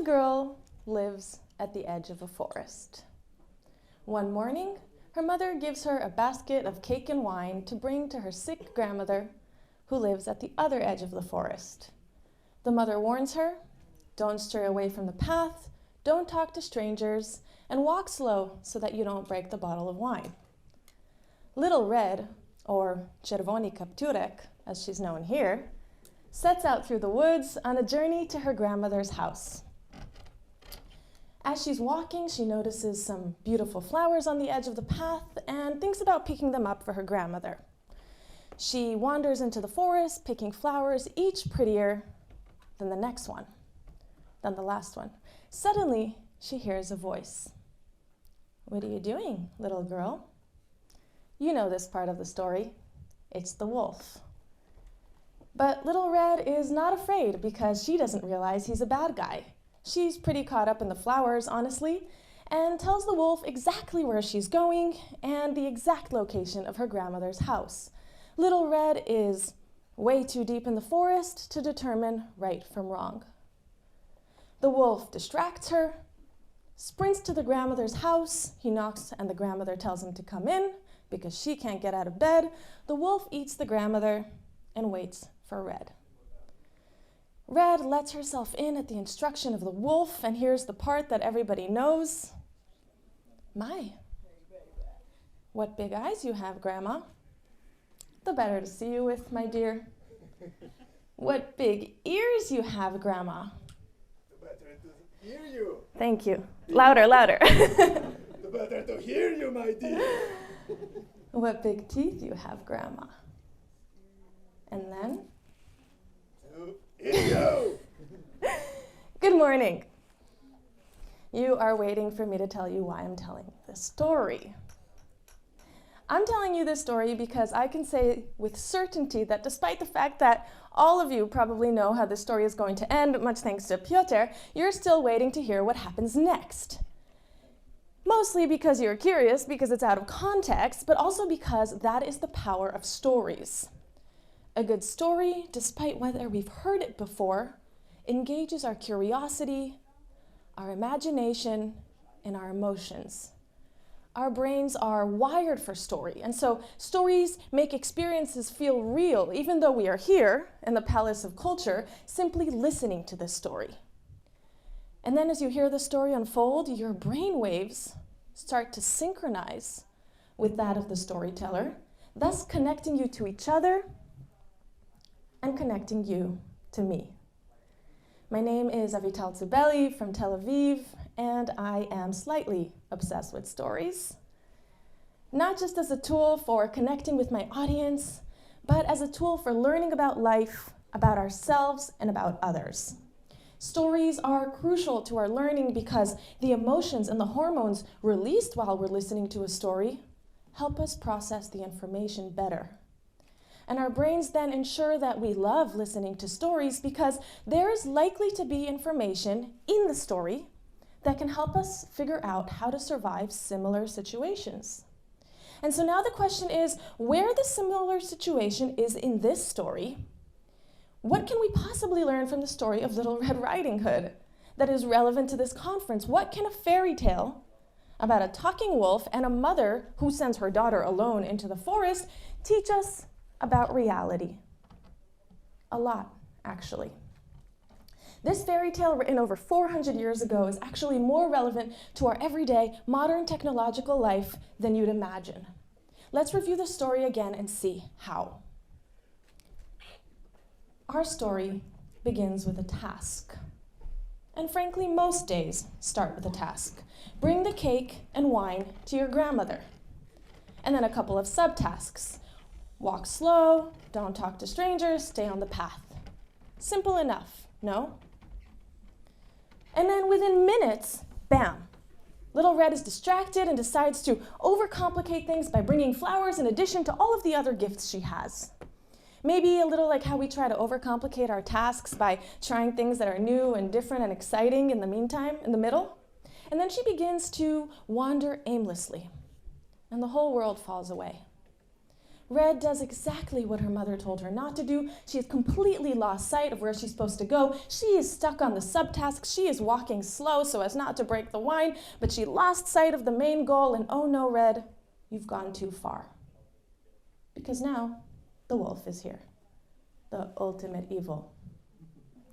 little girl lives at the edge of a forest. One morning, her mother gives her a basket of cake and wine to bring to her sick grandmother, who lives at the other edge of the forest. The mother warns her, don't stray away from the path, don't talk to strangers, and walk slow so that you don't break the bottle of wine. Little Red, or Czerwony Kapturek, as she's known here, sets out through the woods on a journey to her grandmother's house. As she's walking, she notices some beautiful flowers on the edge of the path and thinks about picking them up for her grandmother. She wanders into the forest, picking flowers, each prettier than the next one, than the last one. Suddenly, she hears a voice. "What are you doing, little girl?" You know this part of the story. It's the wolf. But Little Red is not afraid because she doesn't realize he's a bad guy. She's pretty caught up in the flowers, honestly, and tells the wolf exactly where she's going and the exact location of her grandmother's house. Little Red is way too deep in the forest to determine right from wrong. The wolf distracts her, sprints to the grandmother's house. He knocks and the grandmother tells him to come in because she can't get out of bed. The wolf eats the grandmother and waits for Red. Red lets herself in at the instruction of the wolf, and here's the part that everybody knows. "My, what big eyes you have, Grandma. The better to see you with, my dear. What big ears you have, Grandma. The better to hear you. Thank you. Louder, louder. The better to hear you, my dear. What big teeth you have, Grandma. And then? To hear you. Good morning. You are waiting for me to tell you why I'm telling you this story. I'm telling you this story because I can say with certainty that despite the fact that all of you probably know how this story is going to end, much thanks to Piotr, you're still waiting to hear what happens next. Mostly because you're curious, because it's out of context, but also because that is the power of stories. A good story, despite whether we've heard it before, engages our curiosity, our imagination, and our emotions. Our brains are wired for story, and so stories make experiences feel real, even though we are here in the palace of culture, simply listening to this story. And then as you hear the story unfold, your brain waves start to synchronize with that of the storyteller, thus connecting you to each other and connecting you to me. My name is Avital Zubeli from Tel Aviv, and I am slightly obsessed with stories. Not just as a tool for connecting with my audience, but as a tool for learning about life, about ourselves, and about others. Stories are crucial to our learning because the emotions and the hormones released while we're listening to a story help us process the information better. And our brains then ensure that we love listening to stories because there is likely to be information in the story that can help us figure out how to survive similar situations. And so now the question is, where the similar situation is in this story, what can we possibly learn from the story of Little Red Riding Hood that is relevant to this conference? What can a fairy tale about a talking wolf and a mother who sends her daughter alone into the forest teach us about reality? A lot, actually. This fairy tale written over 400 years ago is actually more relevant to our everyday modern technological life than you'd imagine. Let's review the story again and see how. Our story begins with a task. And frankly, most days start with a task. Bring the cake and wine to your grandmother. And then a couple of subtasks. Walk slow, don't talk to strangers, stay on the path. Simple enough, no? And then within minutes, bam, Little Red is distracted and decides to overcomplicate things by bringing flowers in addition to all of the other gifts she has. Maybe a little like how we try to overcomplicate our tasks by trying things that are new and different and exciting in the meantime, in the middle. And then she begins to wander aimlessly, and the whole world falls away. Red does exactly what her mother told her not to do. She has completely lost sight of where she's supposed to go. She is stuck on the subtask. She is walking slow so as not to break the wine, but she lost sight of the main goal, and oh no, Red, you've gone too far. Because now, the wolf is here. The ultimate evil.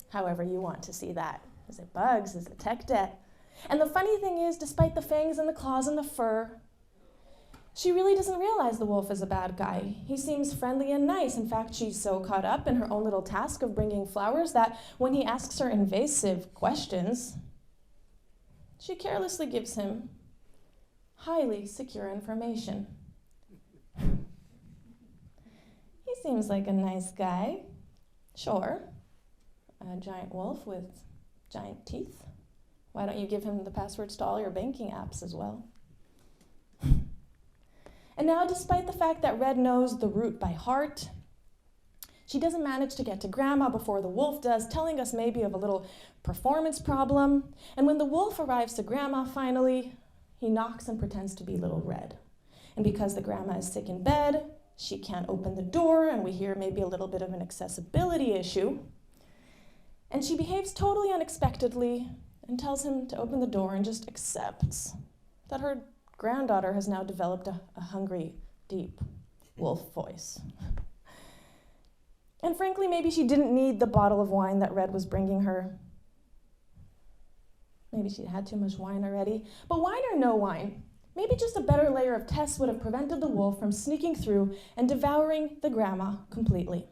However you want to see that. Is it bugs? Is it tech debt? And the funny thing is, despite the fangs and the claws and the fur, she really doesn't realize the wolf is a bad guy. He seems friendly and nice. In fact, she's so caught up in her own little task of bringing flowers that when he asks her invasive questions, she carelessly gives him highly secure information. He seems like a nice guy. Sure, a giant wolf with giant teeth. Why don't you give him the passwords to all your banking apps as well? And now, despite the fact that Red knows the route by heart, she doesn't manage to get to Grandma before the wolf does, telling us maybe of a little performance problem. And when the wolf arrives to Grandma finally, he knocks and pretends to be little Red. And because the Grandma is sick in bed, she can't open the door, and we hear maybe a little bit of an accessibility issue. And she behaves totally unexpectedly and tells him to open the door and just accepts that her granddaughter has now developed a hungry, deep wolf voice. And frankly, maybe she didn't need the bottle of wine that Red was bringing her. Maybe she had too much wine already. But wine or no wine, maybe just a better layer of Tess would have prevented the wolf from sneaking through and devouring the Grandma completely.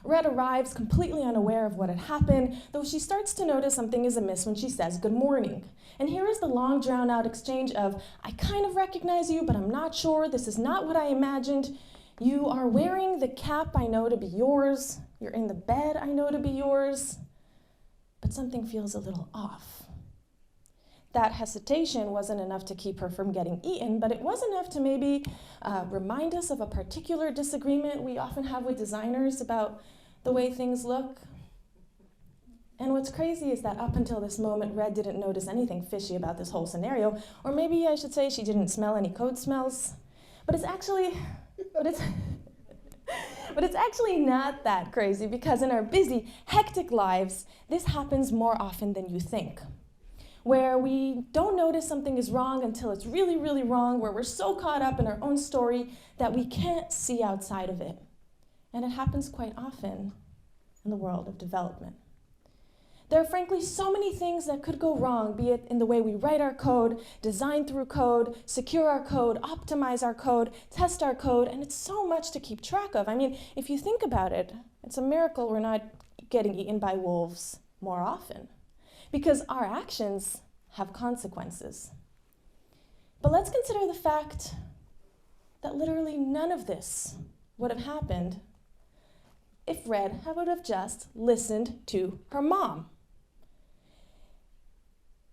Red arrives completely unaware of what had happened, though she starts to notice something is amiss when she says good morning. And here is the long drawn-out exchange of, I kind of recognize you, but I'm not sure. This is not what I imagined. You are wearing the cap I know to be yours. You're in the bed I know to be yours. But something feels a little off. That hesitation wasn't enough to keep her from getting eaten, but it was enough to maybe remind us of a particular disagreement we often have with designers about the way things look. And what's crazy is that up until this moment, Red didn't notice anything fishy about this whole scenario, or maybe I should say she didn't smell any code smells. But it's actually not that crazy, because in our busy, hectic lives, this happens more often than you think. Where we don't notice something is wrong until it's really, really wrong, where we're so caught up in our own story that we can't see outside of it. And it happens quite often in the world of development. There are frankly so many things that could go wrong, be it in the way we write our code, design through code, secure our code, optimize our code, test our code, and it's so much to keep track of. I mean, if you think about it, it's a miracle we're not getting eaten by wolves more often, because our actions have consequences. But let's consider the fact that literally none of this would have happened if Red would have just listened to her mom.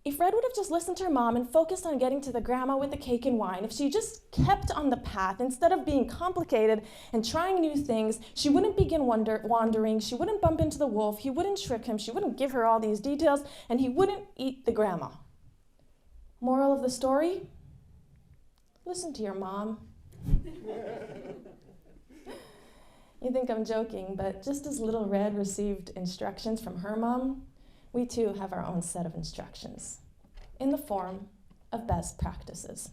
If Red would have just listened to her mom and focused on getting to the Grandma with the cake and wine, if she just kept on the path instead of being complicated and trying new things, she wouldn't begin wandering, she wouldn't bump into the wolf, he wouldn't trick him, she wouldn't give her all these details, and he wouldn't eat the Grandma. Moral of the story? Listen to your mom. You think I'm joking, but just as little Red received instructions from her mom, we too have our own set of instructions in the form of best practices.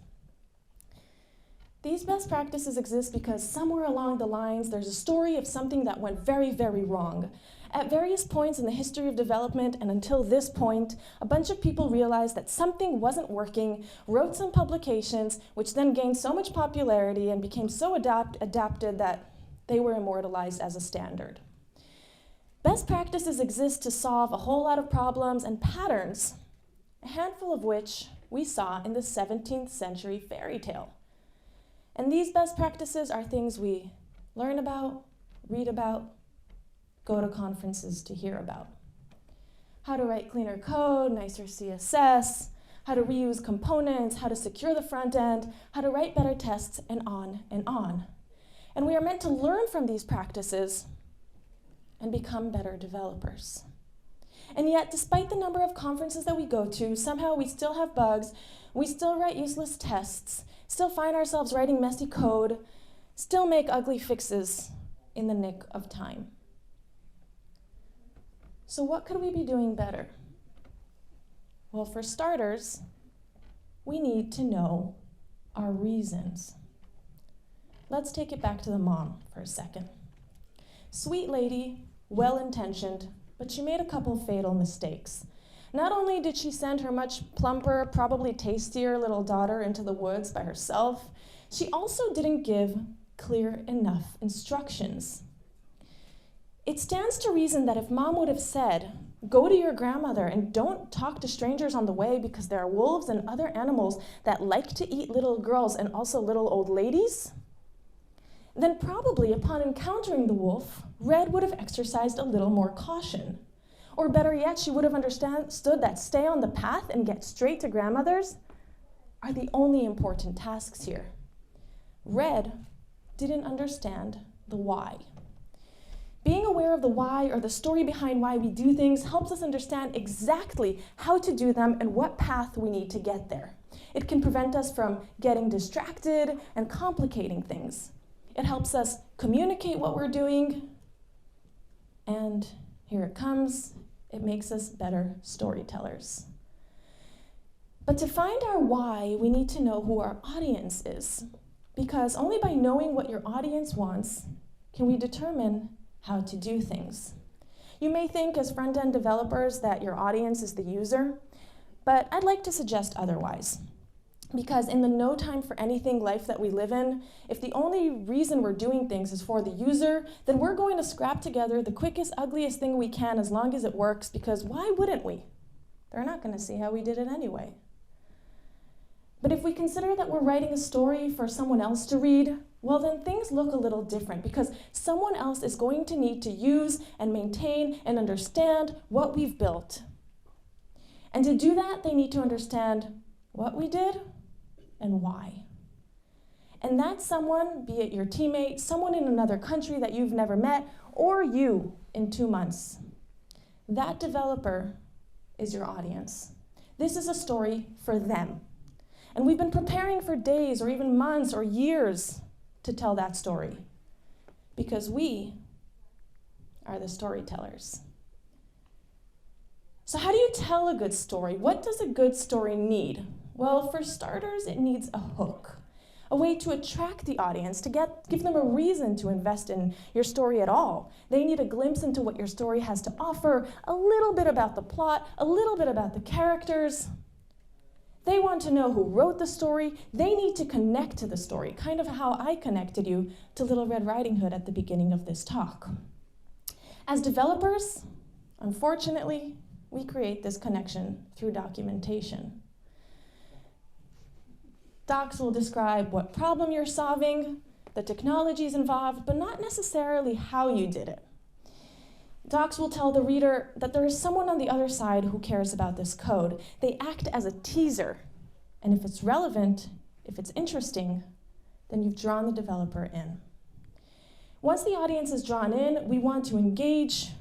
These best practices exist because somewhere along the lines there's a story of something that went very, very wrong. At various points in the history of development and until this point, a bunch of people realized that something wasn't working, wrote some publications, which then gained so much popularity and became so adapted that they were immortalized as a standard. Best practices exist to solve a whole lot of problems and patterns, a handful of which we saw in the 17th century fairy tale. And these best practices are things we learn about, read about, go to conferences to hear about. How to write cleaner code, nicer CSS, how to reuse components, how to secure the front end, how to write better tests, and on and on. And we are meant to learn from these practices and become better developers. And yet, despite the number of conferences that we go to, somehow we still have bugs, we still write useless tests, still find ourselves writing messy code, still make ugly fixes in the nick of time. So what could we be doing better? Well, for starters, we need to know our reasons. Let's take it back to the mom for a second. Sweet lady, well-intentioned, but she made a couple fatal mistakes. Not only did she send her much plumper, probably tastier little daughter into the woods by herself, she also didn't give clear enough instructions. It stands to reason that if mom would have said, go to your grandmother and don't talk to strangers on the way because there are wolves and other animals that like to eat little girls and also little old ladies, then probably upon encountering the wolf, Red would have exercised a little more caution. Or better yet, she would have understood that stay on the path and get straight to grandmother's are the only important tasks here. Red didn't understand the why. Being aware of the why or the story behind why we do things helps us understand exactly how to do them and what path we need to get there. It can prevent us from getting distracted and complicating things. It helps us communicate what we're doing, and here it comes, it makes us better storytellers. But to find our why, we need to know who our audience is, because only by knowing what your audience wants can we determine how to do things. You may think as front-end developers that your audience is the user, but I'd like to suggest otherwise. Because in the no time for anything life that we live in, if the only reason we're doing things is for the user, then we're going to scrap together the quickest, ugliest thing we can as long as it works, because why wouldn't we? They're not going to see how we did it anyway. But if we consider that we're writing a story for someone else to read, well then things look a little different, because someone else is going to need to use and maintain and understand what we've built. And to do that, they need to understand what we did and why. And that someone, be it your teammate, someone in another country that you've never met, or you in 2 months, that developer is your audience. This is a story for them. And we've been preparing for days or even months or years to tell that story, because we are the storytellers. So how do you tell a good story? What does a good story need? Well, for starters, it needs a hook, a way to attract the audience, to give them a reason to invest in your story at all. They need a glimpse into what your story has to offer, a little bit about the plot, a little bit about the characters. They want to know who wrote the story. They need to connect to the story, kind of how I connected you to Little Red Riding Hood at the beginning of this talk. As developers, unfortunately, we create this connection through documentation. Docs will describe what problem you're solving, the technologies involved, but not necessarily how you did it. Docs will tell the reader that there is someone on the other side who cares about this code. They act as a teaser, and if it's relevant, if it's interesting, then you've drawn the developer in. Once the audience is drawn in, we want to engage,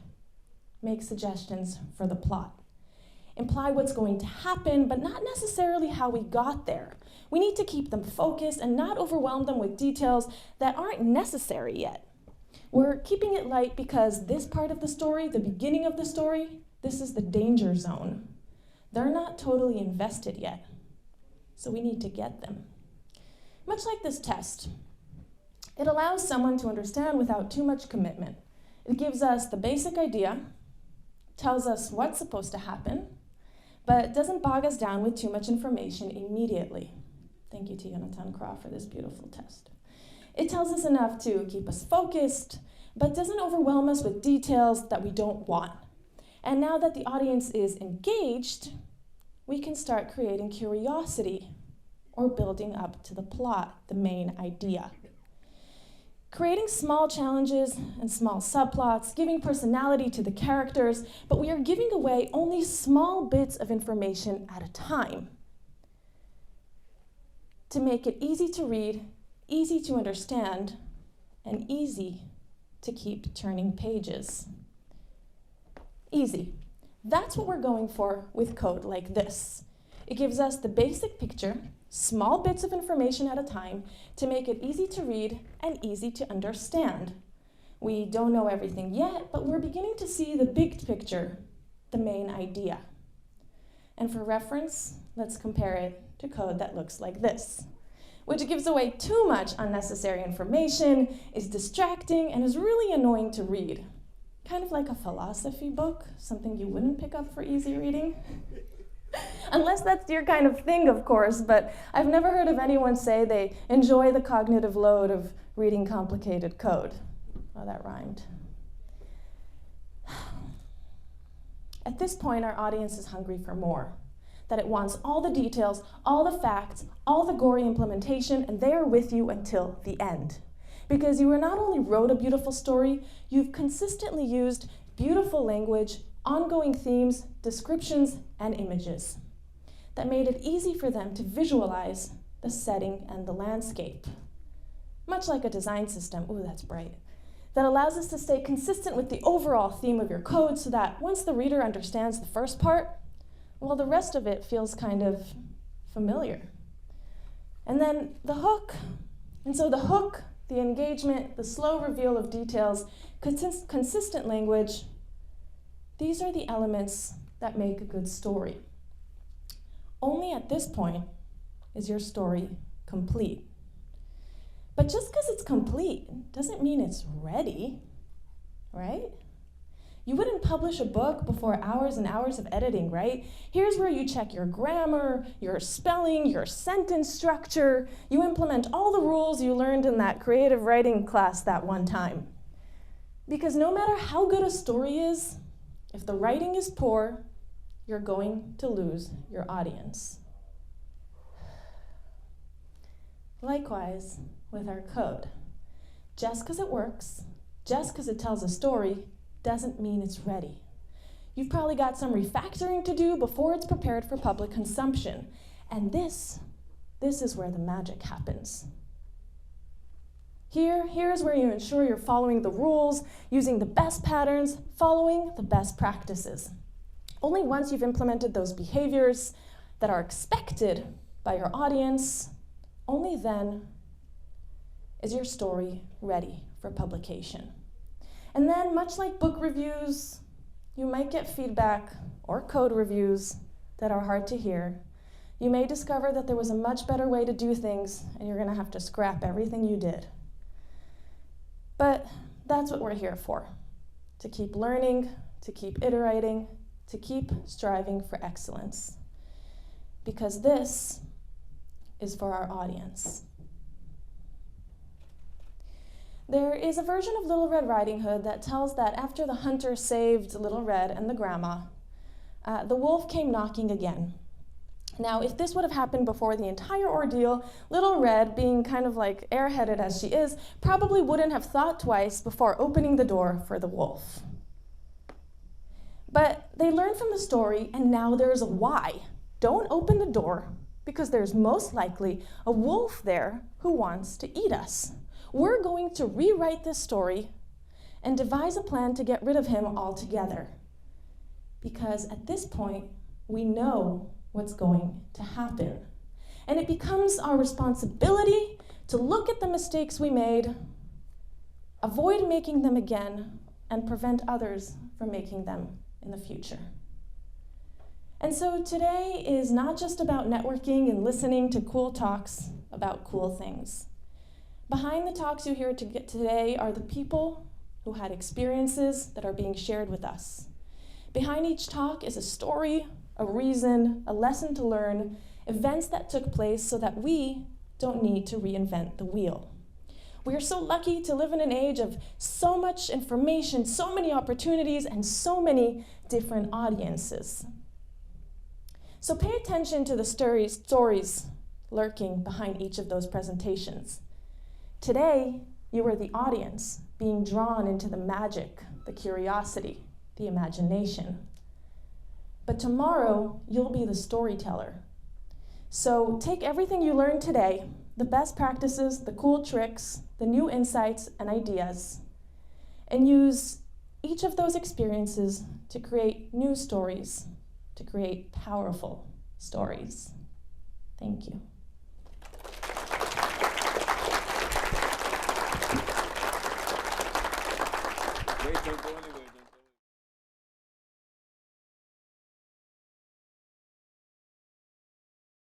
make suggestions for the plot. Imply what's going to happen, but not necessarily how we got there. We need to keep them focused and not overwhelm them with details that aren't necessary yet. We're keeping it light because this part of the story, the beginning of the story, this is the danger zone. They're not totally invested yet, so we need to get them. Much like this test, it allows someone to understand without too much commitment. It gives us the basic idea, tells us what's supposed to happen, but doesn't bog us down with too much information immediately. Thank you to Jonathan Krah for this beautiful test. It tells us enough to keep us focused, but doesn't overwhelm us with details that we don't want. And now that the audience is engaged, we can start creating curiosity or building up to the plot, the main idea. Creating small challenges and small subplots, giving personality to the characters, but we are giving away only small bits of information at a time to make it easy to read, easy to understand, and easy to keep turning pages. Easy. That's what we're going for with code like this. It gives us the basic picture, small bits of information at a time to make it easy to read and easy to understand. We don't know everything yet, but we're beginning to see the big picture, the main idea. And for reference, let's compare it to code that looks like this, which gives away too much unnecessary information, is distracting, and is really annoying to read. Kind of like a philosophy book, something you wouldn't pick up for easy reading. Unless that's your kind of thing, of course, but I've never heard of anyone say they enjoy the cognitive load of reading complicated code. Oh, that rhymed. At this point, our audience is hungry for more, that it wants all the details, all the facts, all the gory implementation, and they are with you until the end. Because you not only wrote a beautiful story, you've consistently used beautiful language, ongoing themes, descriptions, and images that made it easy for them to visualize the setting and the landscape. Much like a design system, ooh, that's bright, that allows us to stay consistent with the overall theme of your code so that once the reader understands the first part, well, the rest of it feels kind of familiar. And then the hook. And so the hook, the engagement, the slow reveal of details, consistent language, these are the elements that make a good story. Only at this point is your story complete. But just because it's complete doesn't mean it's ready, right? You wouldn't publish a book before hours and hours of editing, right? Here's where you check your grammar, your spelling, your sentence structure. You implement all the rules you learned in that creative writing class that one time. Because no matter how good a story is, if the writing is poor, you're going to lose your audience. Likewise with our code. Just because it works, just because it tells a story, doesn't mean it's ready. You've probably got some refactoring to do before it's prepared for public consumption. And this is where the magic happens. Here's where you ensure you're following the rules, using the best patterns, following the best practices. Only once you've implemented those behaviors that are expected by your audience, only then is your story ready for publication. And then, much like book reviews, you might get feedback or code reviews that are hard to hear. You may discover that there was a much better way to do things, and you're going to have to scrap everything you did. But that's what we're here for, to keep learning, to keep iterating, to keep striving for excellence. Because this is for our audience. There is a version of Little Red Riding Hood that tells that after the hunter saved Little Red and the grandma, the wolf came knocking again. Now, if this would have happened before the entire ordeal, Little Red, being kind of like airheaded as she is, probably wouldn't have thought twice before opening the door for the wolf. But they learned from the story, and now there's a why. Don't open the door, because there's most likely a wolf there who wants to eat us. We're going to rewrite this story and devise a plan to get rid of him altogether. Because at this point, we know what's going to happen. And it becomes our responsibility to look at the mistakes we made, avoid making them again, and prevent others from making them in the future. And so today is not just about networking and listening to cool talks about cool things. Behind the talks you hear today are the people who had experiences that are being shared with us. Behind each talk is a story, a reason, a lesson to learn, events that took place so that we don't need to reinvent the wheel. We are so lucky to live in an age of so much information, so many opportunities, and so many different audiences. So pay attention to the stories lurking behind each of those presentations. Today, you are the audience being drawn into the magic, the curiosity, the imagination. But tomorrow, you'll be the storyteller. So take everything you learned today, the best practices, the cool tricks, the new insights and ideas, and use each of those experiences to create new stories, to create powerful stories. Thank you.